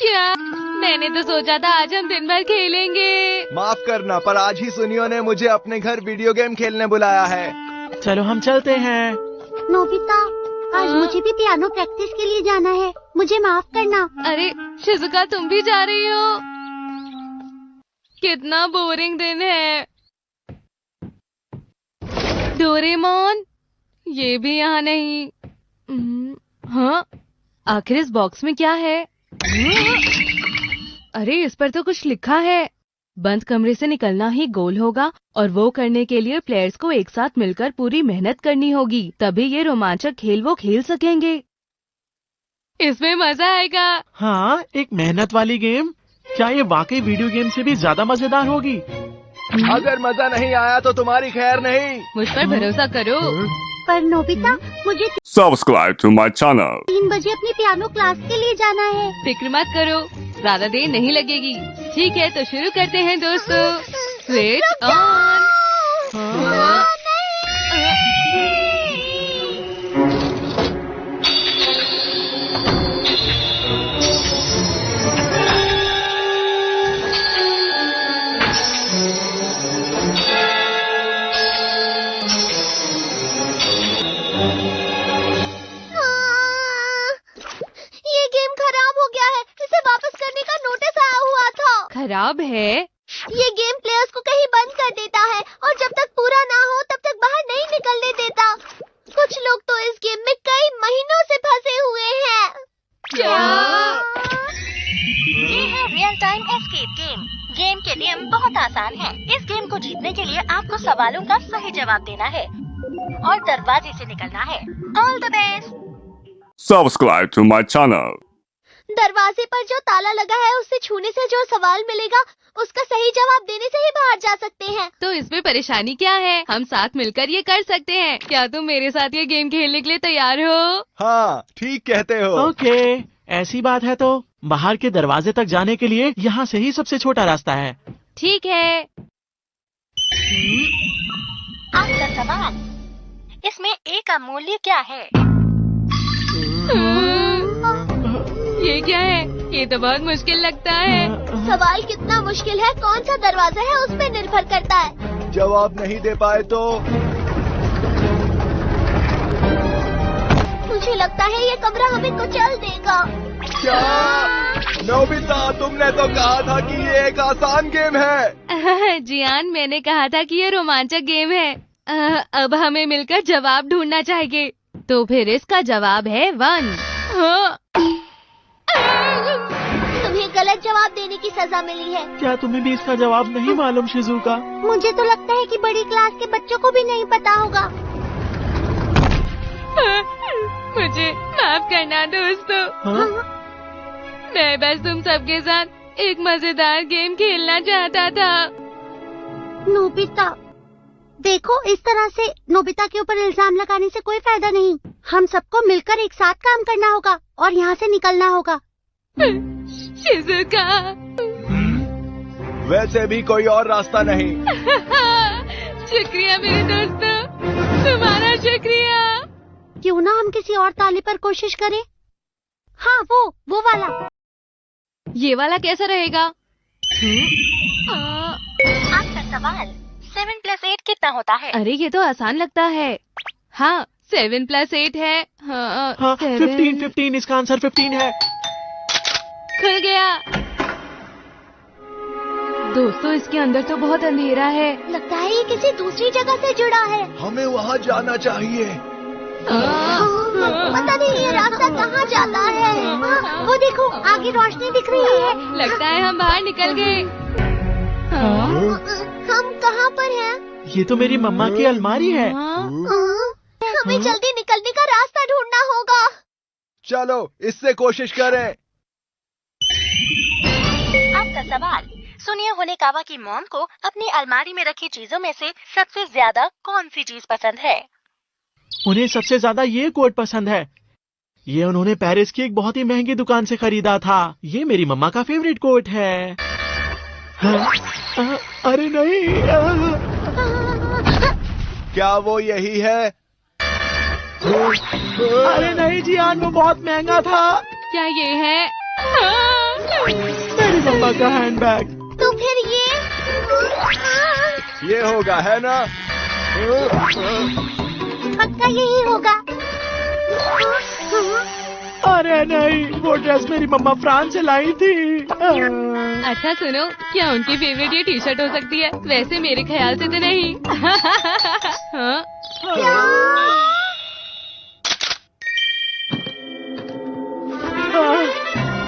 क्या? मैंने तो सोचा था आज हम दिन भर खेलेंगे। माफ करना, पर आज ही सुनियो ने मुझे अपने घर वीडियो गेम खेलने बुलाया है। चलो हम चलते हैं। नोबिता, आज मुझे भी पियानो प्रैक्टिस के लिए जाना है, मुझे माफ करना। अरे शिजुका, तुम भी जा रही हो? कितना बोरिंग दिन है। डोरेमोन, ये भी यहाँ नहीं। हाँ, आखिर इस बॉक्स में क्या है? अरे इस पर तो कुछ लिखा है। बंद कमरे से निकलना ही गोल होगा और वो करने के लिए प्लेयर्स को एक साथ मिलकर पूरी मेहनत करनी होगी, तभी ये रोमांचक खेल वो खेल सकेंगे। इसमें मजा आएगा। हाँ, एक मेहनत वाली गेम। क्या ये वाकई वीडियो गेम से भी ज्यादा मजेदार होगी? अगर मजा नहीं आया तो तुम्हारी खैर नहीं। मुझ पर भरोसा करो। पर नोबिता, मुझे Subscribe to my channel. 3 बजे अपनी पियानो क्लास के लिए जाना है। फिक्र मत करो, ज्यादा देर नहीं लगेगी। ठीक है, तो शुरू करते हैं दोस्तों। Switch on. ये गेम खराब हो गया है, इसे वापस करने का नोटिस आया हुआ था। खराब है? ये गेम प्लेयर्स को कहीं बंद कर देता है और जब तक पूरा ना हो तब तक बाहर नहीं निकलने देता। कुछ लोग तो इस गेम में कई महीनों से फंसे हुए हैं। क्या? ये है real time escape game. Game के नियम बहुत आसान हैं। इस गेम को जीतने के लिए आपको सवालों का सही जवाब देना है और दरवाजे से निकलना है। All the best. Subscribe to my channel. दरवाजे पर जो ताला लगा है उससे छूने से जो सवाल मिलेगा उसका सही जवाब देने से ही बाहर जा सकते हैं। तो इसमें परेशानी क्या है? हम साथ मिलकर ये कर सकते हैं। क्या तुम मेरे साथ ये गेम खेलने के लिए तैयार हो? हाँ, ठीक कहते हो। ओके, ऐसी बात है तो बाहर के दरवाजे तक जाने के लिए यहाँ से ही सबसे छोटा रास्ता है। ठीक है। आपका सवाल, इसमें ए का मूल्य क्या है? ये क्या है? ये तो बहुत मुश्किल लगता है। सवाल कितना मुश्किल है, कौन सा दरवाजा है उस पर निर्भर करता है। जवाब नहीं दे पाए तो मुझे लगता है ये कमरा हमें कुचल देगा। क्या? नोबिता, तुमने तो कहा था कि ये एक आसान गेम है। जियान, मैंने कहा था कि ये रोमांचक गेम है। अब हमें मिलकर जवाब ढूंढना चाहिए। तो फिर इसका जवाब है 1। तुम्हें गलत जवाब देने की सजा मिली है। क्या तुम्हें भी इसका जवाब नहीं मालूम शिजुका? मुझे तो लगता है कि बड़ी क्लास के बच्चों को भी नहीं पता होगा। मुझे माफ करना दोस्तों। हाँ? मैं बस तुम सबके साथ एक मजेदार गेम खेलना चाहता था। नोबिता, देखो, इस तरह से नोबिता के ऊपर इल्जाम लगाने से कोई फायदा नहीं। हम सबको मिलकर एक साथ काम करना होगा और यहाँ से निकलना होगा। शिजुका। वैसे भी कोई और रास्ता नहीं। शुक्रिया मेरे दोस्तों, तुम्हारा शुक्रिया। क्यों ना हम किसी और ताले पर कोशिश करें? हाँ, वो वाला। ये वाला कैसा रहेगा? आपका सवाल, 7 + 8 कितना होता है? अरे ये तो आसान लगता है। हाँ, 7 + 8 है। हाँ, हाँ, 7। 15 इसका आंसर 15 है। खुल गया। दोस्तों, इसके अंदर तो बहुत अंधेरा है। लगता है ये किसी दूसरी जगह से जुड़ा है। हमें वहाँ जाना चाहिए। पता नहीं ये रास्ता कहाँ जाता है। वो देखो, आगे रोशनी दिख रही है। लगता है हम बाहर निकल गए। हम कहाँ पर हैं? ये तो मेरी मम्मा की अलमारी है। हमें जल्दी निकलने का रास्ता ढूंढना होगा। चलो, इससे कोशिश करें। आपका सवाल, सुनिए होनेकावा की मॉम को अपनी अलमारी में रखी चीजों में से सबसे ज्यादा कौन सी चीज पसंद है? उन्हें सबसे ज्यादा ये कोट पसंद है। ये उन्होंने पेरिस की एक बहुत ही महंगी दुकान से खरीदा था। ये मेरी मम्मा का फेवरेट कोट है। अरे नहीं। क्या वो यही है? अरे नहीं जियान, वो बहुत महंगा था। क्या ये है? मेरी मम्मा का हैंडबैग। तो फिर ये होगा, है ना? पक्का यही होगा। अरे नहीं, वो ड्रेस मेरी मम्मा फ्रांस से लाई थी। अच्छा सुनो, क्या उनकी फेवरेट ये टी शर्ट हो सकती है? वैसे मेरे ख्याल से तो नहीं। हाँ?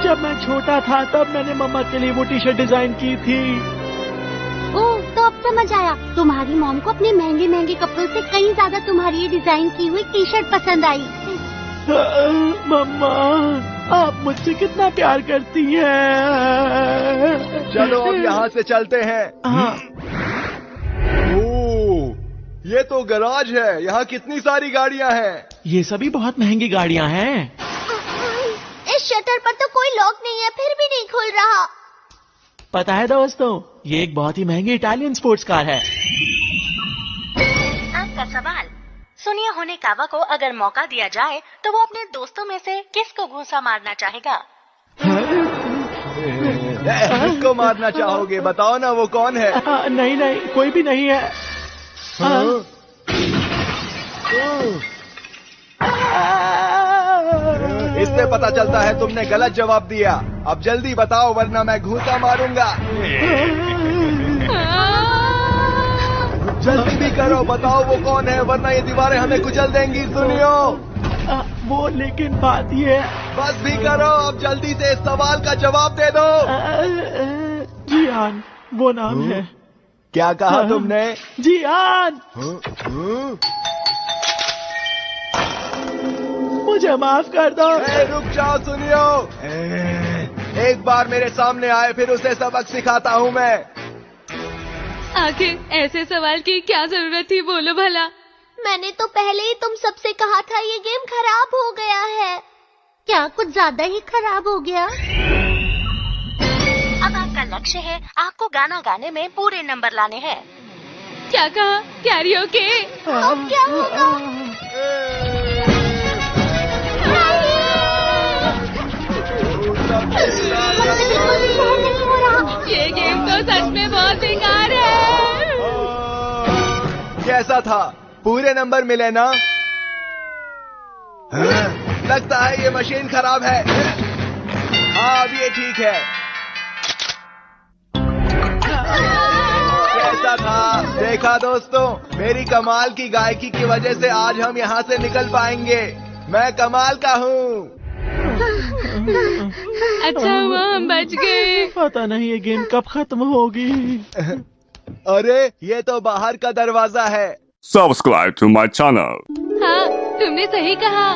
जब मैं छोटा था तब मैंने मम्मा के लिए वो टी शर्ट डिजाइन की थी। ओह, तो अब समझ आया। तुम्हारी मॉम को अपने महंगे महंगे कपड़ों से कहीं ज्यादा तुम्हारी ये डिजाइन की हुई टी शर्ट पसंद आई। मम्मा, आप मुझसे कितना प्यार करती हैं। चलो अब यहाँ से चलते हैं। ओह, ये तो गैराज है। यहाँ कितनी सारी गाड़ियाँ हैं। ये सभी बहुत महंगी गाड़ियाँ हैं। इस शटर पर तो कोई लॉक नहीं है, फिर भी नहीं खुल रहा। पता है दोस्तों, ये एक बहुत ही महंगी इटालियन स्पोर्ट्स कार है। आपका सवाल। सुनिए होनेकावा को अगर मौका दिया जाए तो वो अपने दोस्तों में से किसको घूंसा मारना चाहेगा? किसको मारना चाहोगे? बताओ ना, वो कौन है? नहीं नहीं, कोई भी नहीं है। इससे पता चलता है तुमने गलत जवाब दिया। अब जल्दी बताओ वरना मैं घूंसा मारूंगा। जल्दी भी करो, बताओ वो कौन है वरना ये दीवारें हमें कुचल देंगी। सुनियो, वो लेकिन बात ये है। बस भी करो, अब जल्दी से इस सवाल का जवाब दे दो। जियान, वो नाम है। क्या कहा तुमने? जियान, मुझे माफ कर दो। रुक जाओ, सुनियो। एक बार मेरे सामने आए फिर उसे सबक सिखाता हूँ मैं। आखिर ऐसे सवाल की क्या जरूरत थी, बोलो भला। मैंने तो पहले ही तुम सबसे कहा था ये गेम खराब हो गया है। क्या कुछ ज्यादा ही खराब हो गया? अब आपका लक्ष्य है आपको गाना गाने में पूरे नंबर लाने हैं। क्या कहा? कैरियोके? अब क्या होगा? नहीं हो रहा। ये गेम तो सच में बहुत बेकार है। कैसा था? पूरे नंबर मिले ना? लगता है ये मशीन खराब है। हाँ, अब ये ठीक है। कैसा था? देखा दोस्तों, मेरी कमाल की गायकी की वजह से आज हम यहाँ से निकल पाएंगे। मैं कमाल का हूँ। अच्छा हुआ हम बच गए। पता नहीं ये गेम कब खत्म होगी। अरे, ये तो बाहर का दरवाजा है। Subscribe to my channel. हाँ, तुमने सही कहा।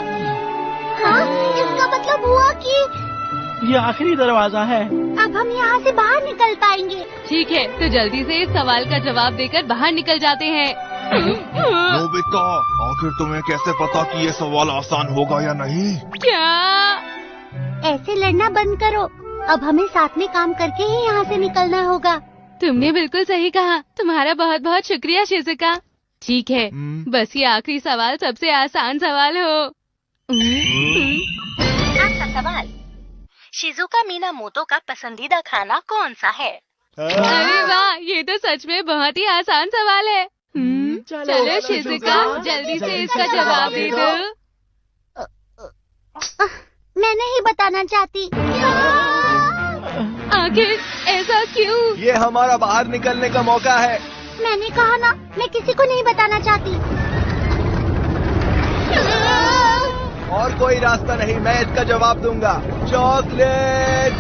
हाँ, इसका मतलब हुआ कि ये आखिरी दरवाजा है। अब हम यहाँ से बाहर निकल पाएंगे। ठीक है, तो जल्दी से इस सवाल का जवाब देकर बाहर निकल जाते हैं। नोबिता, आखिर तुम्हें कैसे पता कि ये सवाल आसान होगा या नहीं? क्या? ऐसे लड़ना बंद करो। अब हमें साथ में काम करके ही यहाँ से निकलना होगा। तुमने बिल्कुल सही कहा। तुम्हारा बहुत बहुत शुक्रिया शिजुका। ठीक है, बस ये आखिरी सवाल सबसे आसान सवाल हो। आपका सवाल। शिजुका मिनामोटो का पसंदीदा खाना कौन सा है? अरे वाह, ये तो सच में बहुत ही आसान सवाल है। चलो शिजुका, जल्दी से इसका जवाब दे दो। मैं नहीं बताना चाहती। आखिर ऐसा क्यों? ये हमारा बाहर निकलने का मौका है। मैंने कहा ना, मैं किसी को नहीं बताना चाहती। और कोई रास्ता नहीं, मैं इसका जवाब दूंगा। चॉकलेट।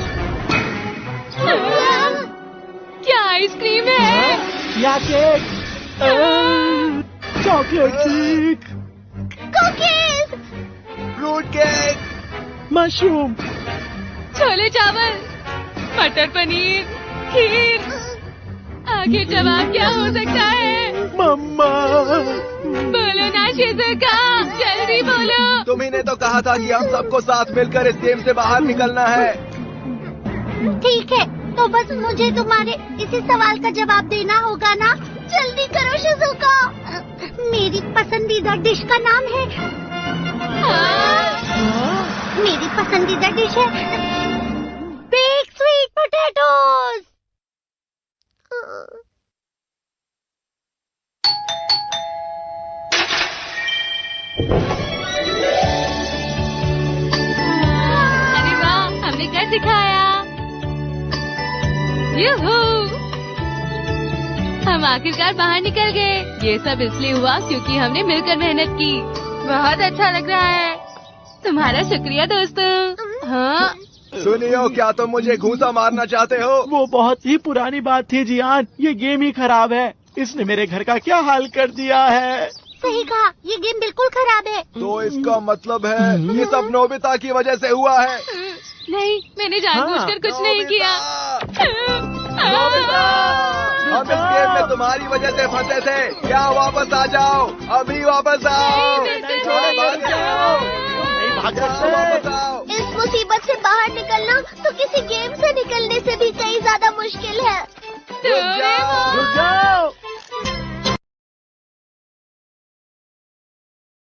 क्या आइसक्रीम है? या cake? Chocolate cake, cookies, fruit cake, mushroom, chole चावल, मटर पनीर, खीर। आखिर जवाब क्या हो सकता है? मम्मा। बोलो ना शिजुका, जल्दी बोलो। तुम्ही ने तो कहा था कि हम सबको साथ मिलकर इस गेम से बाहर निकलना है। ठीक है, तो बस मुझे तुम्हारे इसी सवाल का जवाब देना होगा ना। जल्दी करो शिजुका। मेरी पसंदीदा डिश का नाम है। मेरी पसंदीदा डिश है कर दिखाया। यूहू! हम आखिरकार बाहर निकल गए। ये सब इसलिए हुआ क्योंकि हमने मिलकर मेहनत की। बहुत अच्छा लग रहा है। तुम्हारा शुक्रिया दोस्तों। हाँ, सुनियो, क्या तुम मुझे घूंसा मारना चाहते हो? वो बहुत ही पुरानी बात थी जियान। ये गेम ही खराब है। इसने मेरे घर का क्या हाल कर दिया है। सही कहा, ये गेम बिल्कुल खराब है। तो इसका मतलब है ये सब नोबिता की वजह से हुआ है। नहीं, मैंने जानबूझकर कुछ नहीं किया। नोबिता, हम इस गेम में तुम्हारी वजह से फंसे थे। क्या वापस आ जाओ, अभी वापस आओ। नहीं, छोड़ो, भाग जाओ। नहीं भाग जाओ, सकते। वापस आओ। इस मुसीबत से बाहर निकलना तो किसी गेम से निकलने से भी कई ज्यादा मुश्किल है। रुक जाओ।